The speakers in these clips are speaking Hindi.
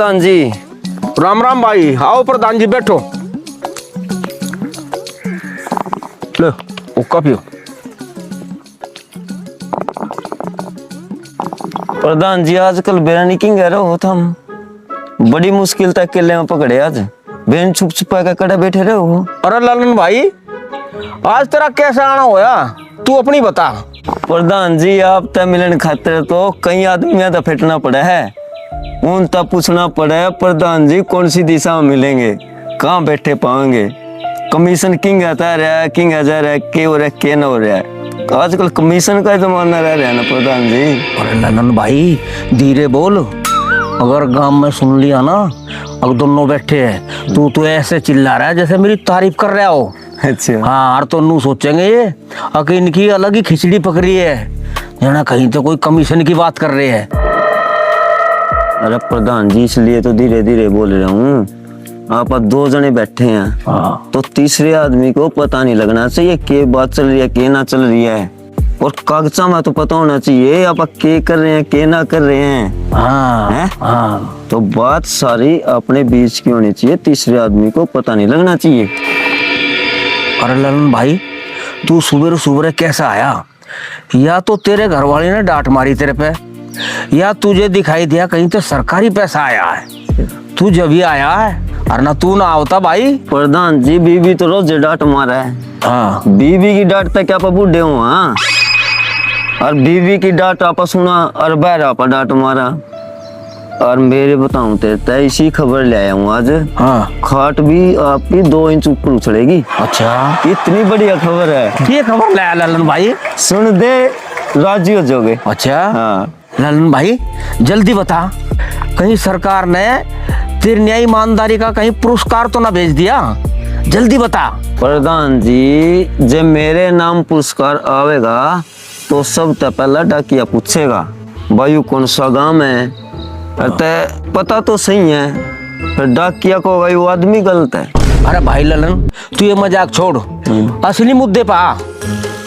प्रधान जी। राम राम भाई, आओ प्रधान जी बैठो। लो हुक्का पियो। प्रधान जी आजकल बेरानी किंग कह रहे हो तुम, बड़ी मुश्किल तक अकेले में पकड़े आज, बेन छुप छुपा के कड़े बैठे रहे हो। अरे ललन भाई, आज तेरा कैसा आना होया, तू अपनी बता। प्रधान जी आप तक मिलन खातिर तो कई आदमियों तक फेटना पड़ा है, उन तक पूछना पड़ा है प्रधान जी कौन सी दिशा में मिलेंगे, कहाँ बैठे पाएंगे। कमीशन किंग आता रहा, किंग आ जा रहा है, के हो रहा है के न हो रहा है। आजकल कमीशन का जमाना रह रहा है ना प्रधान जी। अरे ललन भाई धीरे बोल, अगर गांव में सुन लिया ना, अब दोनों बैठे हैं, तू तो ऐसे चिल्ला रहा है जैसे मेरी तारीफ कर रहा हो। अच्छा हाँ, और तो नू सोचेंगे ये कि इनकी अलग ही खिचड़ी पकड़ी है, जना कहीं तो कोई कमीशन की बात कर रहे हैं। अरे प्रधान जी इसलिए तो धीरे धीरे बोल रहा हूँ, आप दो जने बैठे हैं। हाँ। तो तीसरे आदमी को पता नहीं लगना चाहिए के बात चल रही है के ना चल रही है, और कागजा में तो पता होना चाहिए आप के कर रहे हैं के ना कर रहे हैं। हाँ, हाँ। तो बात सारी अपने बीच की होनी चाहिए, तीसरे आदमी को पता नहीं लगना चाहिए। अरे ललन भाई तू सुबह सुबह कैसा आया, या तो तेरे घर वाले ने डांट मारी तेरे पे, या तुझे दिखाई दिया कहीं तो सरकारी पैसा आया है, तू जब ही आया है, और ना तू ना होता भाई। प्रधान जी बीबी तो रोज डांट मारा है। हाँ। बीबी की डांट तक आप बूढ़े हो, हाँ, और बीबी की डांट आप सुना और बैर आप डांट मारा। और मेरे बताऊं तेरे इसी खबर ले आया हूँ आज। हाँ। खाट भी आपकी 2 इंच ऊपर उछलेगी। अच्छा, इतनी बढ़िया खबर है। ये खबर लाया ललन भाई, सुन दे राजी हो जाओगे। अच्छा। हाँ ललन भाई जल्दी बता, कहीं सरकार ने तेरी न्याय ईमानदारी का कहीं पुरस्कार तो ना भेज दिया, जल्दी बता। प्रधान जी जब मेरे नाम पुरस्कार आवेगा तो सबसे पहला डाकिया पूछेगा भाई कौन सा गांव है, अरे पता तो सही है, फिर डाकिया को भाई वो आदमी गलत है। अरे भाई ललन तू ये मजाक छोड़, असली मुद्दे पे आ,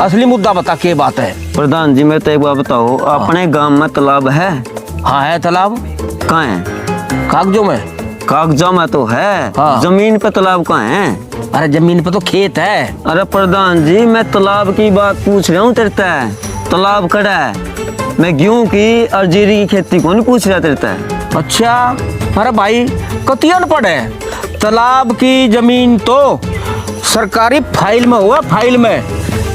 असली मुद्दा बता क्या बात है। प्रधान जी मैं तो एक बात बताओ, अपने गांव में तालाब है? हाँ है तालाब। कहाँ है? कागजों में। कागजों में तो है। हाँ। जमीन पे तालाब कहाँ है? अरे जमीन पे तो खेत है। अरे प्रधान जी मैं तालाब की बात पूछ रहा हूँ तेरे से, तालाब खड़ा है, मैं गेहूं की और जीरी की खेती को नहीं पूछ रहा तेरे से। अच्छा। अरे भाई कतियन पड़े, तालाब की जमीन तो सरकारी फाइल में हुआ, फाइल में,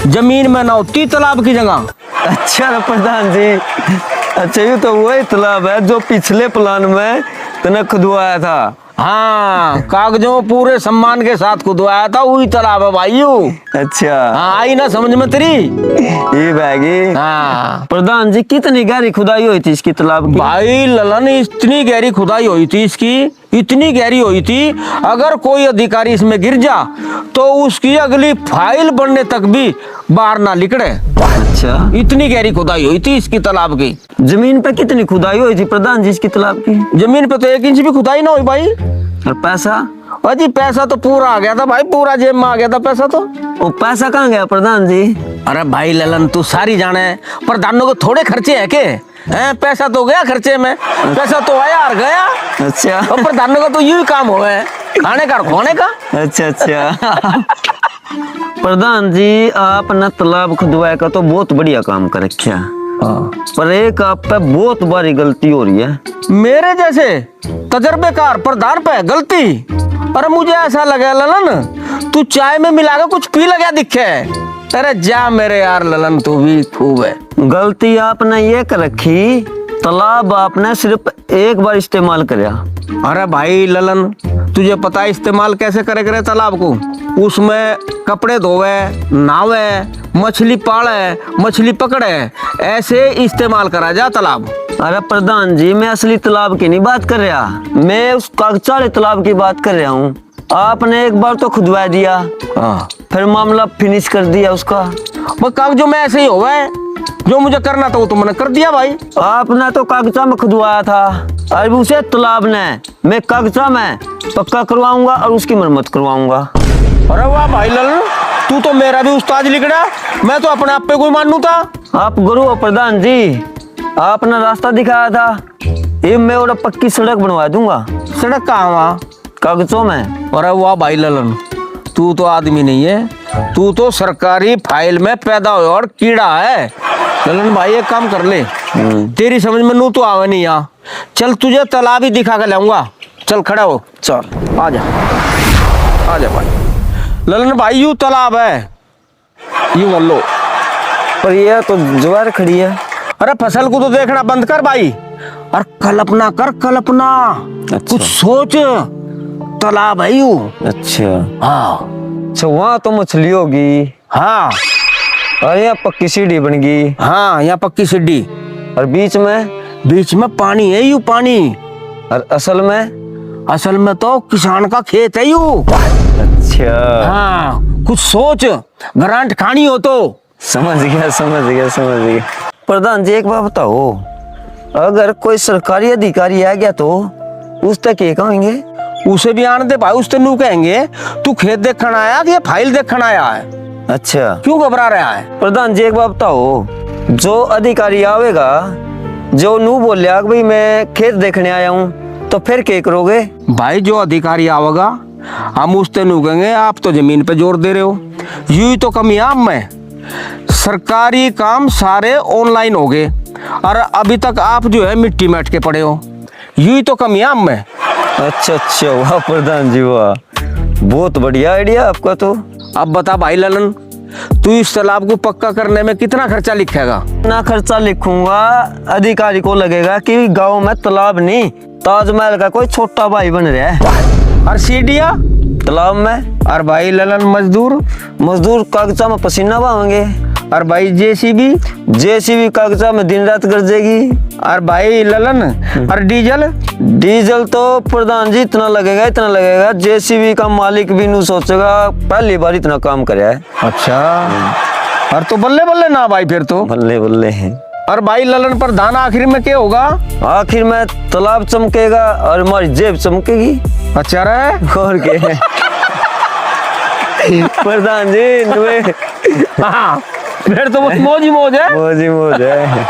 जमीन में ना होती तालाब की जगह। अच्छा प्रधान जी, अच्छा ये तो वही तालाब है जो पिछले प्लान में तूने खुदवाया था। हाँ, कागजों पूरे सम्मान के साथ खुदवाया था, वही तालाब है भाई। अच्छा हाँ आई ना समझ में तेरी। ये बैगी। हाँ प्रधान जी कितनी गहरी खुदाई हुई थी इसकी तालाब की? भाई ललन इतनी गहरी खुदाई हुई थी इसकी, इतनी गहरी हुई थी, अगर कोई अधिकारी इसमें गिर जा तो उसकी अगली फाइल बनने तक भी बाहर ना निकले। अच्छा इतनी गहरी खुदाई हुई थी इसकी तालाब की। जमीन पे कितनी खुदाई हुई थी प्रधान जी इसकी तालाब की? जमीन पे तो 1 इंच भी खुदाई ना हुई भाई। और पैसा? अजी पैसा तो पूरा आ गया था भाई, पूरा जेब में आ गया था पैसा तो। वो पैसा कहाँ गया प्रधान जी? अरे भाई ललन तू सारी जाने, प्रधानों को थोड़े खर्चे है के हैं, पैसा तो गया खर्चे में, पैसा तो आया और गया। अच्छा और प्रधानों का तो यूं ही काम हुआ है, खाने का और खोने का। अच्छा अच्छा प्रधान जी आपने तालाब खुदवाया का तो बहुत बढ़िया काम कर रखा, पर एक आप पे बहुत बड़ी गलती हो रही है। मेरे जैसे तजर्बेकार प्रधान पे गलती? अरे मुझे ऐसा लगा ललन तू चाय में मिलाकर कुछ पी लगा दिखे। अरे जा मेरे यार ललन तू भी खूब है। गलती आपने ये कर रखी, तालाब आपने सिर्फ एक बार इस्तेमाल करया। अरे भाई ललन तुझे पता है इस्तेमाल कैसे करे तालाब को? उसमें कपड़े धोवे, नहावे, मछली पाले, मछली पकड़े, ऐसे इस्तेमाल करा जा तालाब। अरे प्रधान जी मैं असली तालाब की नहीं बात कर रहा, मैं उस कागजाले तालाब की बात कर रहा हूँ। आपने एक बार तो खुदवा दिया, फिर मामला फिनिश कर दिया उसका। वो कागजों में ऐसे ही हुआ है, जो मुझे करना था वो तो मैंने कर दिया भाई। आपने तो कागजा में खुदवाया था, अब उसे तालाब ने मैं कागजा में पक्का करवाऊंगा और उसकी मरम्मत करवाऊंगा। अरे वाह भाई ललन तू तो मेरा भी उस्ताद लिखड़ा, मैं तो अपने आप पे कोई मानू था। आप गुरु हो प्रधान जी, आपने रास्ता दिखाया था, ये मैं और पक्की सड़क बनवा दूंगा। सड़क कहाँ वहाँ? कागजों में। अरे वाह भाई ललन, तू तो आदमी नहीं है, तू तो सरकारी फाइल में पैदा हुआ और कीड़ा है। ललन भाई एक काम कर ले, तेरी समझ में नू तो आवे नहीं यहाँ। चल तुझे तालाब ही दिखा कर लाऊंगा। चल खड़ा हो, चल आ जा भाई। ललन भाई यू तालाब है, यू मान लो। पर ये तो ज्वार खड़ी है। अरे फसल को तो देखना बंद कर भाई, और कल्पना कर, कल्पना। कुछ सोच, तालाब है यू। अच्छा हाँ अच्छा, वहाँ तो मछली होगी। हाँ और यहाँ पक्की सीढ़ी बन गई। हाँ, यहाँ पक्की सीढ़ी, और बीच में पानी है यू, पानी। और असल में तो किसान का खेत है यू। अच्छा हाँ, कुछ सोच, ग्रांट खानी हो तो। समझ गया। प्रधान जी एक बात बताओ, अगर कोई सरकारी अधिकारी आ गया तो उस तक ये कहेंगे? उसे भी आने दे भाई, उससे नू कहेंगे तू खेत देखने आया कि ये फाइल देखने आया है? अच्छा क्यों घबरा रहा है? प्रधान जी एक बात बताओ, जो अधिकारी आवेगा, जो नू बोलिया भाई मैं खेत देखने आया हूँ, तो फिर क्या करोगे? भाई जो अधिकारी आवेगा हम उससे नू कहेंगे आप तो जमीन पे जोर दे रहे हो। यूं ही तो कमी आम में सरकारी काम सारे ऑनलाइन हो गए, और अभी तक आप जो है मिट्टी में अटके पड़े हो। यूं ही तो कमी आम में। अच्छा वाह प्रधान जी वाह, बहुत बढ़िया आइडिया आपका। तो अब बता भाई ललन, तू इस तालाब को पक्का करने में कितना खर्चा लिखेगा? ना खर्चा लिखूंगा, अधिकारी को लगेगा कि गांव में तालाब नहीं, ताजमहल का कोई छोटा भाई बन रहा है। और सीढ़िया तालाब में। और भाई ललन मजदूर कागजा में पसीना बहाएंगे। और भाई जेसीबी कागजा में दिन रात गरजेगी। और भाई ललन और डीजल तो प्रधान जी इतना लगेगा, जेसीबी का मालिक भी नहीं सोचेगा पहली बार इतना काम करे है। अच्छा, और तो बल्ले ना भाई, फिर तो बल्ले हैं। और भाई ललन प्रधान आखिर में क्या होगा? आखिर में तालाब चमकेगा और हमारी जेब चमकेगी। अच्छा रे, और क्या प्रधान जी हाँ, फिर तो मौज ही मौज है। मौज है।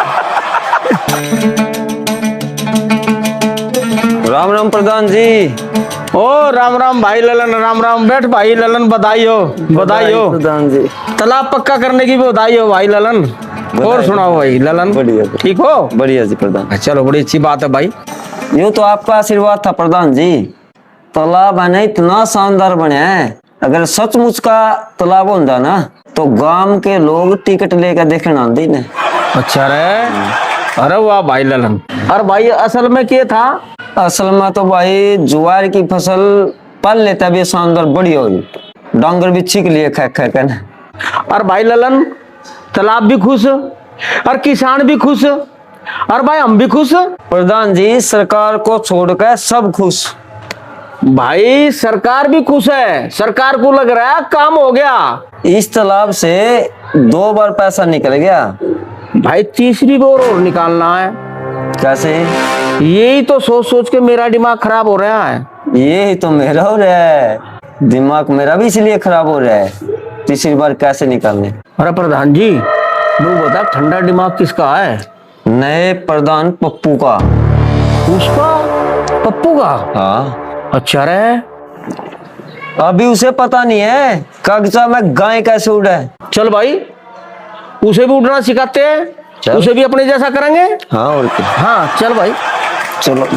राम प्रधान जी। ओ राम भाई ललन, राम बैठ भाई ललन, बधाई हो प्रधान जी। तालाब पक्का करने की भी बधाई हो भाई ललन। और सुनाओ भाई ललन, बढ़िया ठीक हो? बढ़िया जी प्रधान। चलो बड़ी अच्छी बात है भाई। यूँ तो आपका आशीर्वाद था प्रधान जी, तालाब है ना इतना शानदार बने है। अगर सचमुच का तालाब होता ना तो गांव के लोग टिकट लेकर देखने आते ने। अच्छा रे, अरे वाह भाई ललन। और भाई असल में क्या था? असल में तो भाई ज्वार की फसल पल लेता भी शानदार बढ़िया हुई, डांगर भी छिक लिए खा कर। और भाई ललन तालाब भी खुश और किसान भी खुश, और भाई हम भी खुश। प्रधान जी सरकार को छोड़कर सब खुश। भाई सरकार भी खुश है, सरकार को लग रहा है काम हो गया। इस तालाब से 2 बार पैसा निकल गया भाई, तीसरी बार और निकालना है। कैसे? यही तो सोच के मेरा दिमाग खराब हो रहा है। यही तो मेरा हो रहा है, दिमाग मेरा भी इसलिए खराब हो रहा है। तीसरी बार कैसे निकालने? अरे प्रधान जी तू बता, ठंडा दिमाग किसका है? नए प्रधान पप्पू का। उसका? पप्पू का? हाँ। अच्छा रे, अभी उसे पता नहीं है कागजा में गाय कैसे उड़े। चल भाई उसे भी उड़ना सिखाते हैं, उसे भी अपने जैसा करेंगे। हाँ और क्या। हाँ चल भाई, चलो।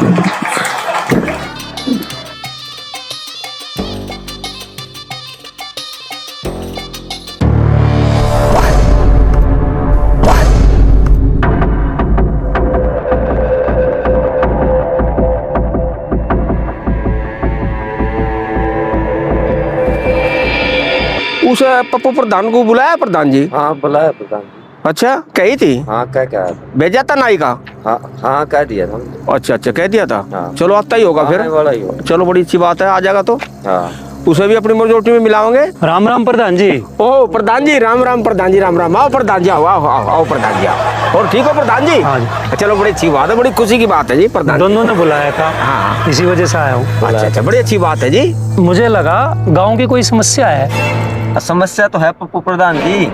उस पप्पू प्रधान को बुलाया प्रधान जी? हाँ बुलाया प्रधान जी। अच्छा कही थी? हाँ क्या भेजा था नाई का? हाँ कह दिया था। अच्छा कह दिया था। हाँ। चलो आता ही होगा फिर। वाला ही होगा। चलो बड़ी अच्छी बात है, आ जाएगा तो। हाँ। उसे भी अपनी मजोटी में मिलाओगे। राम प्रधान जी। ओह प्रधान जी, राम प्रधान जी, राम। आओ प्रधान जी, आओ प्रधान जी आओ। और ठीक हो प्रधान जी? हाँ जी। चलो बड़ी अच्छी बात है, बड़ी खुशी की बात है जी प्रधान। दोनों ने बुलाया था। हाँ। इसी वजह से आया हूँ। अच्छा बड़ी अच्छी बात है जी। मुझे लगा गांव की कोई समस्या है। समस्या तो है पप्पू प्रधान जी,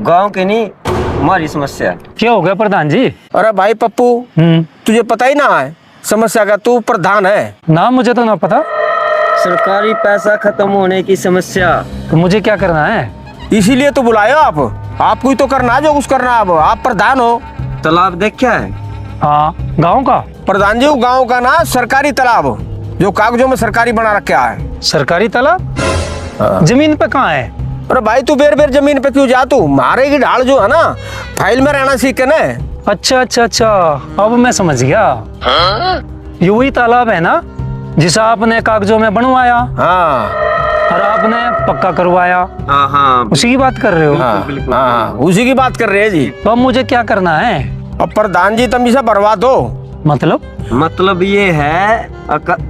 गांव की नहीं हमारी समस्या। क्या हो गया प्रधान जी? अरे भाई पप्पू, तुझे पता ही ना है समस्या का? तू प्रधान है। ना मुझे तो ना पता। सरकारी पैसा खत्म होने की समस्या। तो मुझे क्या करना है? इसीलिए तो बुलाए हो आप। आपको ही तो करना है जो कुछ करना है। अब आप प्रधान हो। तालाब देखा है? हाँ, गांव का। प्रधान जी, वो गाँव का ना सरकारी तालाब जो कागजों में सरकारी बना रखा है। सरकारी तालाब जमीन पे कहाँ है? अरे भाई, तू बेर बेर जमीन पे क्यों जा? तू मारे की ढाल जो है ना, फाइल में रहना सीख के ना। अच्छा अच्छा अच्छा, अब मैं समझ गया। ये वही तालाब है ना जिसे आपने कागजों में बनवाया हाँ और आपने पक्का करवाया, हाँ हाँ उसी की बात कर रहे हो? हाँ, उसी की बात कर रहे हैं जी। तो अब मुझे क्या करना है? अब प्रधान जी तुम इसे भरवा दो। मतलब ये है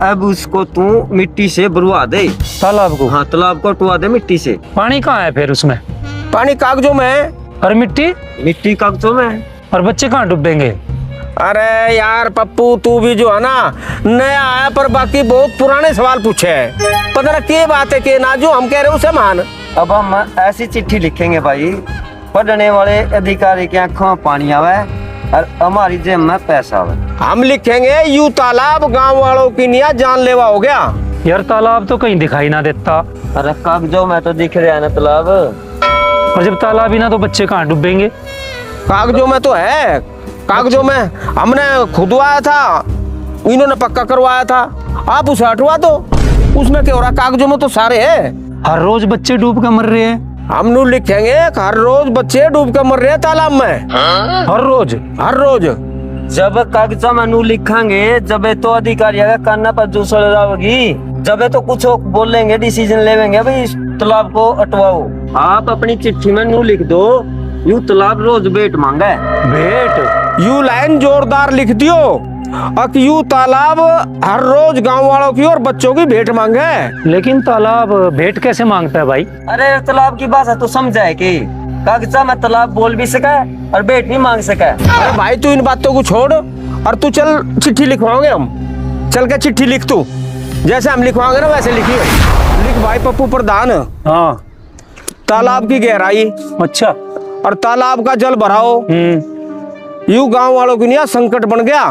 अब उसको तू मिट्टी से भरवा दे। तालाब को? हाँ, तालाब को टुवा दे मिट्टी से। पानी कहाँ है फिर उसमें? पानी कागजों में है। और मिट्टी? मिट्टी कागजों में। और बच्चे कहाँ डूबेंगे? अरे यार पप्पू, तू भी जो है ना नया आया, पर बाकी बहुत पुराने सवाल पूछे है। पता ना क्या बात है, के ना जो हम कह रहे उसे मान। अब हम ऐसी चिट्ठी लिखेंगे भाई, पढ़ने वाले अधिकारी की आंखों में पानी आवे और हमारी जेब में पैसा आवे। हम लिखेंगे यू तालाब गांव वालों की निया जानलेवा हो गया। यार तालाब तो कहीं दिखाई ना देता। अरे कागजों में तो दिख रहा है ना तालाब। और जब तालाब ही ना तो बच्चे कहाँ डूबेंगे? कागजों में तो है। कागजों में हमने खुदवाया था, इन्होंने पक्का करवाया था। आप उसे हटवा दो, उसमें क्या हो रहा? कागजों में तो सारे है। हर रोज बच्चे डूब कर मर रहे हैं। हम नू लिखेंगे हर रोज बच्चे डूब कर मर रहे हैं तालाब में। हर रोज? हर रोज। जब कागजों में नू लिखांगे जब तो अधिकारी का कान पर दूसरा लगाओगी, जब तो कुछ बोलेंगे, डिसीजन लेवेंगे भाई इस तालाब को हटवाओ। आप अपनी चिट्ठी में नू लिख दो यू तालाब रोज भेंट मांगा है। भेंट? यू लाइन जोरदार लिख दियो, अब यू तालाब हर रोज गांव वालों की और बच्चों की भेंट मांगे। लेकिन तालाब भेंट कैसे मांगता है भाई? अरे तालाब की भाषा तो समझा है कि कागजा में तालाब बोल भी सका और भेंट भी मांग सका। अरे भाई, तू इन बातों को छोड़ और तू चल चिट्ठी लिखवाओगे। हम चल के चिट्ठी लिख, तू जैसे हम लिखवाओगे ना वैसे लिखिए। लिख भाई पप्पू प्रधान। हाँ। तालाब की गहराई अच्छा। और तालाब का जल भराओ यू गांव वालों की नहीं संकट बन गया।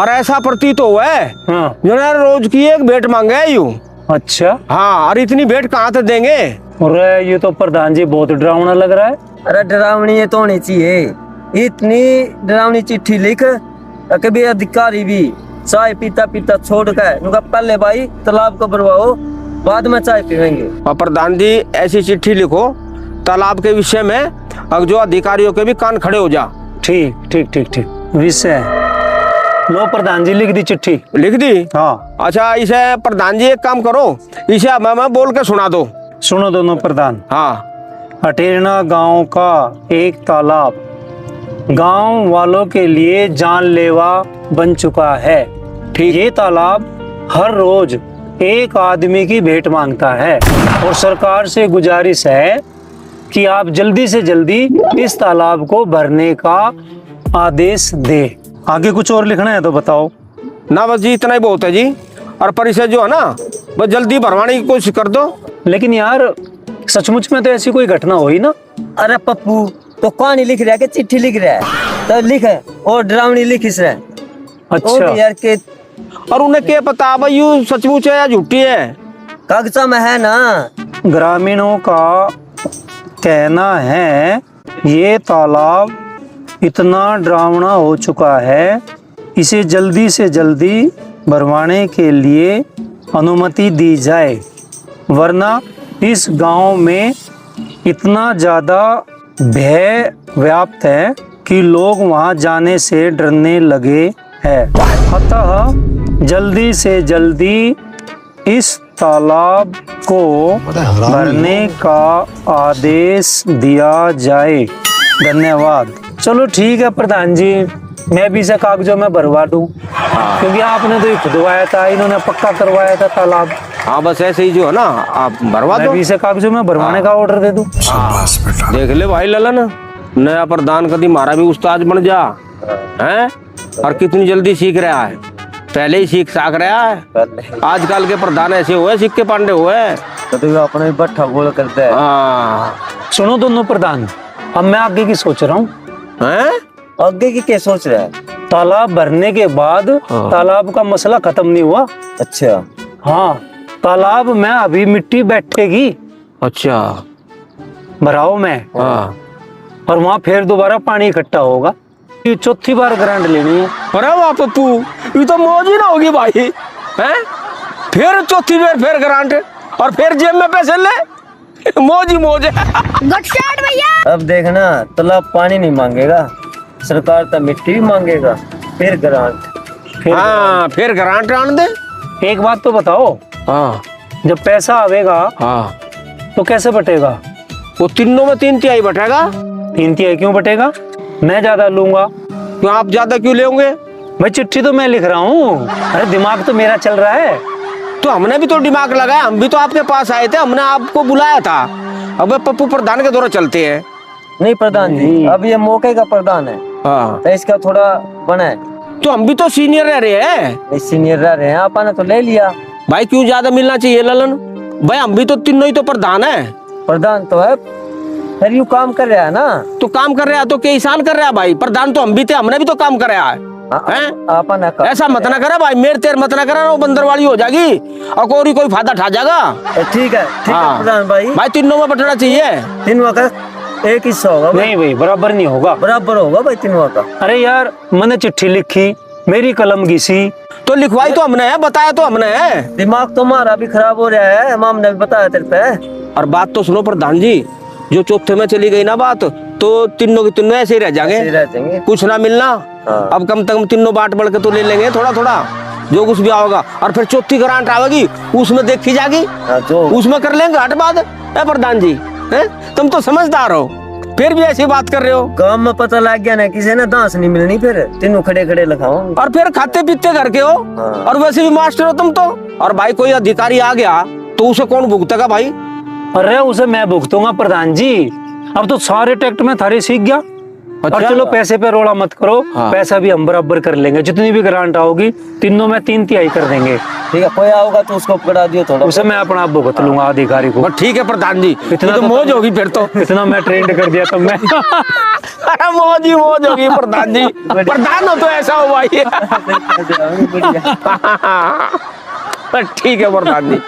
और ऐसा प्रतीत हुआ है हाँ। रोज की एक भेंट मांगे यू। अच्छा। हाँ, और इतनी भेंट कहाँ से देंगे? अरे ये तो प्रधान जी बहुत डरावना लग रहा है। अरे डरावनी ये तो होनी चाहिए। इतनी डरावनी चिट्ठी लिख कभी अधिकारी भी चाय पीता पीता छोड़ कर उनका पहले भाई तालाब को भरवाओ, बाद में चाय पीवेंगे। और प्रधान जी ऐसी चिट्ठी लिखो तालाब के विषय में, अब जो अधिकारियों के भी कान खड़े हो जा। ठीक ठीक ठीक ठीक। विषय लो प्रधान जी, लिख दी चिट्ठी। लिख दी? हाँ। अच्छा, इसे प्रधान जी एक काम करो, इसे मैं बोल के सुना दो। सुनो दोनों प्रधान। हाँ। अटेरना गांव का एक तालाब गांव वालों के लिए जानलेवा बन चुका है। ये तालाब हर रोज एक आदमी की भेंट मांगता है और सरकार से गुजारिश है कि आप जल्दी से जल्दी इस तालाब को भरने का आदेश दे। आगे कुछ और लिखना है तो बताओ। ना बस जी, इतना ही बहुत है जी। और पर इसे जो है ना बस जल्दी भरवाने की कोशिश कर दो। लेकिन यार सचमुच में तो ऐसी कोई घटना हुई ना? अरे पप्पू तो कहानी लिख रहा है कि चिट्ठी लिख रहा है? तो लिख और डरावनी लिख इस रहा है। अच्छा यार के और उन्हें क्या पता भाई यू सचमुच है या झूठी है? कागजा में है ना। ग्रामीणों का कहना है ये तालाब इतना डरावना हो चुका है, इसे जल्दी से जल्दी भरवाने के लिए अनुमति दी जाए, वरना इस गांव में इतना ज़्यादा भय व्याप्त है कि लोग वहां जाने से डरने लगे हैं। अतः जल्दी से जल्दी इस तालाब को भरने का आदेश दिया जाए। धन्यवाद। चलो ठीक है प्रधान जी, मैं भी इसे कागजों में भरवा दूं, क्योंकि आपने तो ये खुदवाया था, इन्होंने पक्का करवाया था तालाब। हाँ, बस ऐसे ही जो है ना आप भरवा मैं दो। भी इसे कागजों में भरवाने का ऑर्डर दे दूं। देख ले भाई ललन, नया प्रधान कभी मारा भी उस्ताद बन जा हैं। और कितनी जल्दी सीख रहा है, पहले ही सीख साख रहा है। आजकल के प्रधान ऐसे हुए, सिक्के पांडे हुए। तो अपने बट्ठा बोल करते हैं। हाँ। सुनो दोनों प्रधान, अब मैं आगे की सोच रहा हूँ। हैं? आगे की क्या सोच रहा है? तालाब भरने के बाद हाँ। तालाब का मसला खत्म नहीं हुआ। अच्छा। हाँ, तालाब में अभी मिट्टी बैठेगी अच्छा। भराव में, हाँ। और वहां फिर दोबारा पानी इकट्ठा होगा। ये चौथी बार ग्रांट लेनी है। अरे वाह पप्पू, ये तो मौज ही ना होगी भाई। हैं? फिर चौथी बार फिर ग्रांट और फिर जेब में पैसे ले, मौज ही मौज है। गुड शॉट भैया। अब देखना, तालाब पानी नहीं मांगेगा, सरकार तो मिट्टी भी मांगेगा, फिर ग्रांट। हाँ, फिर ग्रांट आन दे। एक बात तो बताओ, हाँ। जब पैसा आवेगा हाँ, तो कैसे बटेगा? वो तीनों में 3/3 बटेगा। 3/3 क्यों बटेगा? मैं ज्यादा लूंगा। क्यों, आप ज्यादा क्यों लेंगे? भाई चिट्ठी तो मैं लिख रहा हूँ, अरे दिमाग तो मेरा चल रहा है। तो हमने भी तो दिमाग लगाया, हम भी तो आपके पास आए थे, हमने आपको बुलाया था। अब पप्पू प्रधान के दौरे चलते हैं। नहीं प्रधान जी, अब ये मौके का प्रधान है, हाँ, तो इसका थोड़ा बना है। तो हम भी तो सीनियर रह रहे हैं सीनियर रह रहे हैं, आपने तो ले लिया। भाई। क्यों ज्यादा मिलना चाहिए ललन भाई? हम भी तो तीनों ही तो प्रधान है। प्रधान तो है, फिर यूं काम कर रहा है ना। तो काम कर रहा है तो क्या ईशान कर रहा है भाई? प्रधान तो हम भी थे, हमने भी तो काम कर रहा है। हैं? आपने काम ऐसा मत ना करा भाई, मेरे तेर मत ना करा, वो बंदरवाड़ी हो जाएगी और कोई फायदा ठा जाएगा। ठीक है हाँ। प्रधान भाई, भाई तीनों में बटना चाहिए। तीनों का एक हिस्सा होगा भाई। नहीं भाई, बराबर नहीं होगा। बराबर होगा भाई तीनों का। अरे यार, मैंने चिट्ठी लिखी, मेरी कलम घिसी, तो लिखवाई तो हमने है, बताया तो हमने है। दिमाग तो हमारा भी खराब हो रहा है, हम ने भी बताया तेरे पे। और बात तो सुनो प्रधान जी, जो चौथे में चली गई ना बात, तो तीनों के तीनों ऐसे ही रह ऐसे ही जाएंगे, रह जाएंगे। कुछ ना मिलना। हाँ। अब कम से कम तीनों बांट बढ़ के तो ले लेंगे थोड़ा थोड़ा, जो कुछ भी आओगा। और फिर चौथी ग्रांट आवेगी, उसमें देखी जाएगी, हाँ, जो उसमें कर लेंगे हट बात है। प्रधान जी है, तुम तो समझदार हो, फिर भी ऐसी बात कर रहे हो। काम में पता लग गया ना, किसी ने दांस नहीं मिलनी, फिर तीनों खड़े खड़े लिखाओ। और फिर खाते पीते घर के हो, हाँ। और वैसे भी मास्टर हो तुम तो। और भाई कोई अधिकारी आ गया तो उसे कौन भुगतेगा भाई? अरे उसे मैं भुगतूंगा प्रधान जी। अब तो सारे टैक्ट में थारे सीख गया। और चलो पैसे पे रोड़ा मत करो, हाँ। पैसा भी हम बराबर कर लेंगे। जितनी भी ग्रांट आओगी तीनों में 3/3 कर देंगे। ठीक है, कोई आओगा तो उसको पकड़ा दियो थोड़ा। उसे मैं अपना आप भुगत लूंगा अधिकारी को। बस ठीक है प्रधान जी, इतना तो मौज होगी फिर तो। इतना मैं ट्रेंड कर दिया तो मैं अरे मौज ही मौज होगी प्रधान जी। प्रधान हो तो ऐसा हो भाई। ठीक है प्रधान जी।